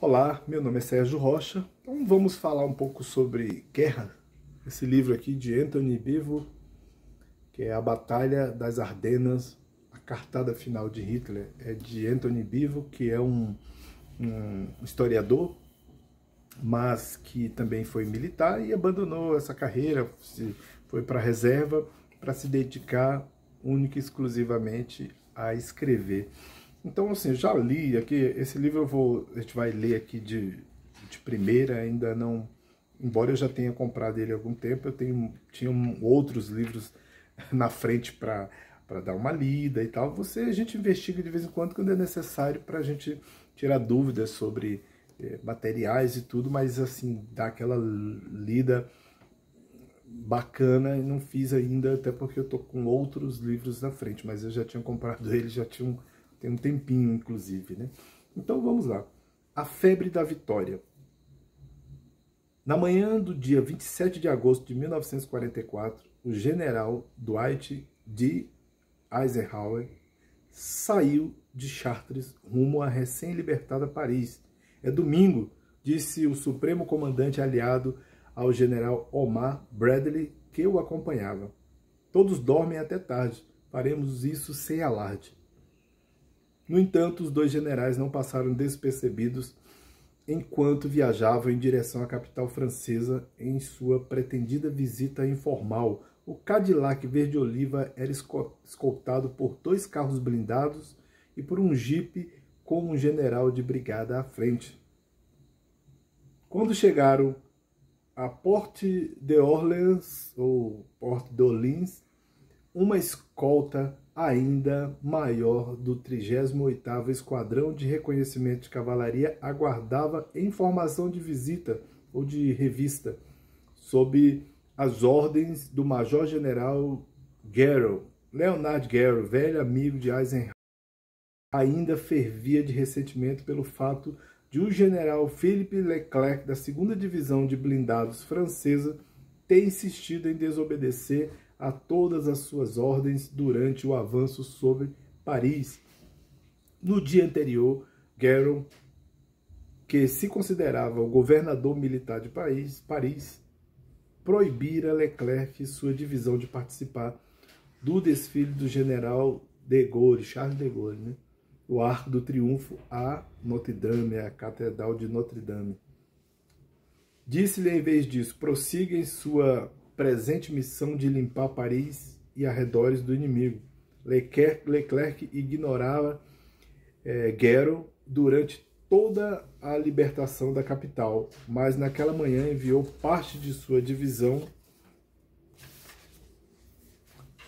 Olá, meu nome é Sérgio Rocha. Então vamos falar um pouco sobre guerra. Esse livro aqui de Anthony Beevor, que é A Batalha das Ardenas, a cartada final de Hitler, é de Anthony Beevor, que é um historiador, mas que também foi militar e abandonou essa carreira, foi para a reserva para se dedicar única e exclusivamente a escrever. Então, assim, eu já li aqui, esse livro a gente vai ler aqui de primeira, ainda não, embora eu já tenha comprado ele há algum tempo, tinha outros livros na frente para dar uma lida e tal. A gente investiga de vez em quando é necessário para a gente tirar dúvidas sobre materiais e tudo, mas assim, dar aquela lida bacana, e não fiz ainda, até porque eu tô com outros livros na frente, mas eu já tinha comprado ele, tem um tempinho, inclusive, né? Então vamos lá. A Febre da Vitória. Na manhã do dia 27 de agosto de 1944, o general Dwight D. Eisenhower saiu de Chartres rumo à recém-libertada Paris. É domingo, disse o supremo comandante aliado ao general Omar Bradley, que o acompanhava. Todos dormem até tarde, faremos isso sem alarde. No entanto, os dois generais não passaram despercebidos enquanto viajavam em direção à capital francesa em sua pretendida visita informal. O Cadillac verde-oliva era escoltado por 2 carros blindados e por um jipe com um general de brigada à frente. Quando chegaram a Porte d'Orléans, ou Porte d'Orléans, uma escolta ainda maior do 38º Esquadrão de Reconhecimento de Cavalaria aguardava informação de visita ou de revista, sob as ordens do Major-General Garrow. Leonard Garrow, velho amigo de Eisenhower, ainda fervia de ressentimento pelo fato de o general Philippe Leclerc, da 2ª Divisão de Blindados francesa, ter insistido em desobedecer a todas as suas ordens durante o avanço sobre Paris. No dia anterior, Garrow, que se considerava o governador militar de Paris, proibira Leclerc e sua divisão de participar do desfile do general de Gaulle, Charles de Gaulle, né? O Arco do Triunfo a Notre Dame, a Catedral de Notre Dame. Disse-lhe, em vez disso, prossiga em sua presente missão de limpar Paris e arredores do inimigo. Leclerc ignorava Garrow durante toda a libertação da capital, mas naquela manhã enviou parte de sua divisão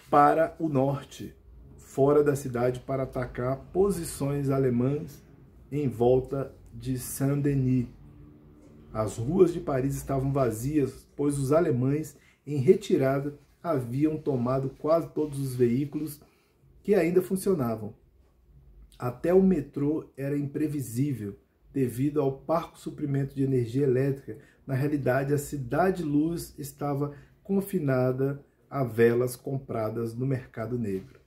para o norte, fora da cidade, para atacar posições alemãs em volta de Saint-Denis. As ruas de Paris estavam vazias, pois os alemães em retirada haviam tomado quase todos os veículos que ainda funcionavam. Até o metrô era imprevisível, devido ao parco suprimento de energia elétrica. Na realidade, a Cidade-Luz estava confinada a velas compradas no mercado negro.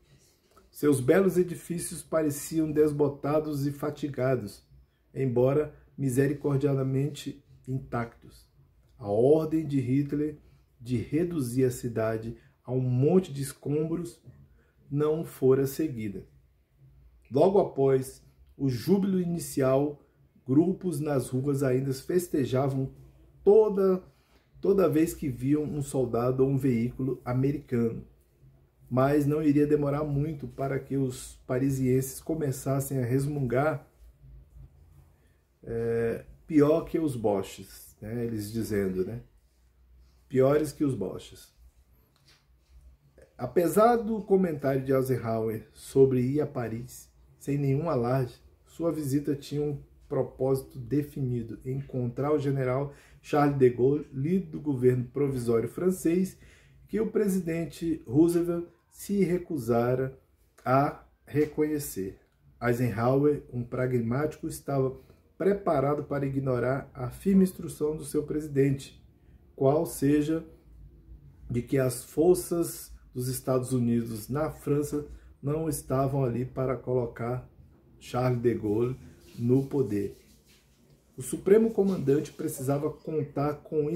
Seus belos edifícios pareciam desbotados e fatigados, embora misericordiosamente intactos. A ordem de Hitler de reduzir a cidade a um monte de escombros não fora seguida. Logo após o júbilo inicial, grupos nas ruas ainda festejavam toda vez que viam um soldado ou um veículo americano. Mas não iria demorar muito para que os parisienses começassem a resmungar pior que os boches, né? Eles dizendo, né? Piores que os boches. Apesar do comentário de Eisenhower sobre ir a Paris sem nenhum alarde, sua visita tinha um propósito definido: encontrar o general Charles de Gaulle, líder do governo provisório francês, que o presidente Roosevelt se recusara a reconhecer. Eisenhower, um pragmático, estava preparado para ignorar a firme instrução do seu presidente, qual seja de que as forças dos Estados Unidos na França não estavam ali para colocar Charles de Gaulle no poder. O supremo comandante precisava contar com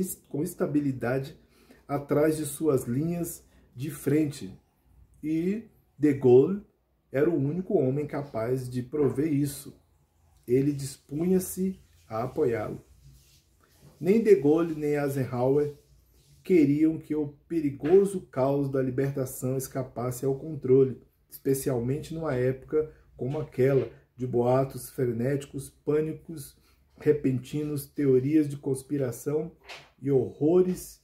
estabilidade atrás de suas linhas de frente, e de Gaulle era o único homem capaz de prover isso. Ele dispunha-se a apoiá-lo. Nem de Gaulle nem Eisenhower queriam que o perigoso caos da libertação escapasse ao controle, especialmente numa época como aquela, de boatos frenéticos, pânicos repentinos, teorias de conspiração e horríveis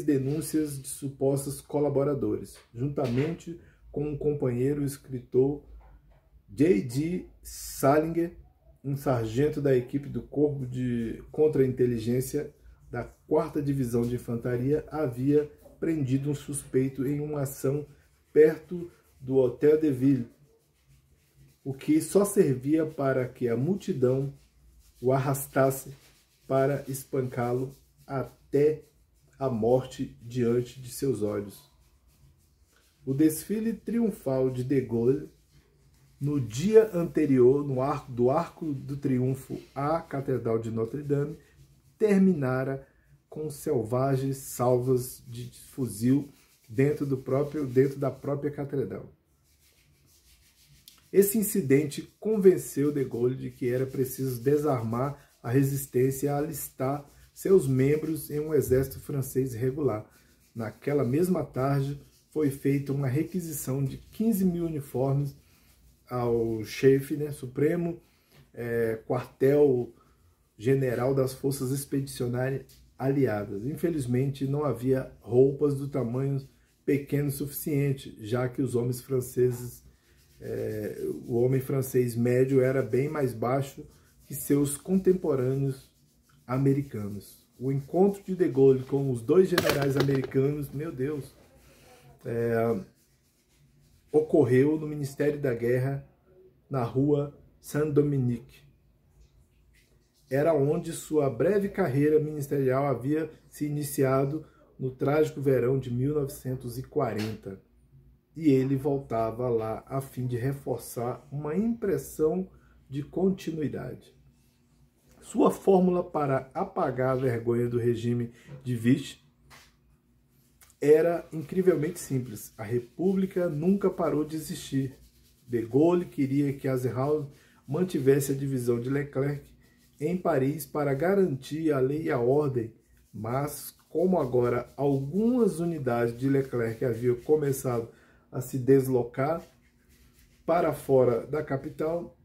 denúncias de supostos colaboradores, juntamente com um companheiro, o escritor J.D. Salinger, um sargento da equipe do Corpo de Contra-Inteligência da 4ª Divisão de Infantaria, havia prendido um suspeito em uma ação perto do Hotel de Ville, o que só servia para que a multidão o arrastasse para espancá-lo até a morte diante de seus olhos. O desfile triunfal de Gaulle, no dia anterior, do Arco do Triunfo à Catedral de Notre-Dame, terminara com selvagens salvas de fuzil dentro da própria catedral. Esse incidente convenceu de Gaulle de que era preciso desarmar a resistência e alistar seus membros em um exército francês regular. Naquela mesma tarde, foi feita uma requisição de 15.000 uniformes ao chefe supremo, quartel-general das forças expedicionárias aliadas. Infelizmente, não havia roupas do tamanho pequeno suficiente, já que os homens franceses o homem francês médio era bem mais baixo que seus contemporâneos americanos. O encontro de Gaulle com os 2 generais americanos, meu Deus, ocorreu no Ministério da Guerra, na rua Saint-Dominique. Era onde sua breve carreira ministerial havia se iniciado no trágico verão de 1940. E ele voltava lá a fim de reforçar uma impressão de continuidade. Sua fórmula para apagar a vergonha do regime de Vichy era incrivelmente simples. A República nunca parou de existir. De Gaulle queria que Eisenhower mantivesse a divisão de Leclerc em Paris para garantir a lei e a ordem, mas como agora algumas unidades de Leclerc haviam começado a se deslocar para fora da capital,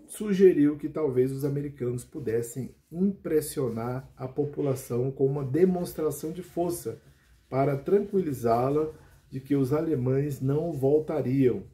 sugeriu que talvez os americanos pudessem impressionar a população com uma demonstração de força para tranquilizá-la de que os alemães não voltariam.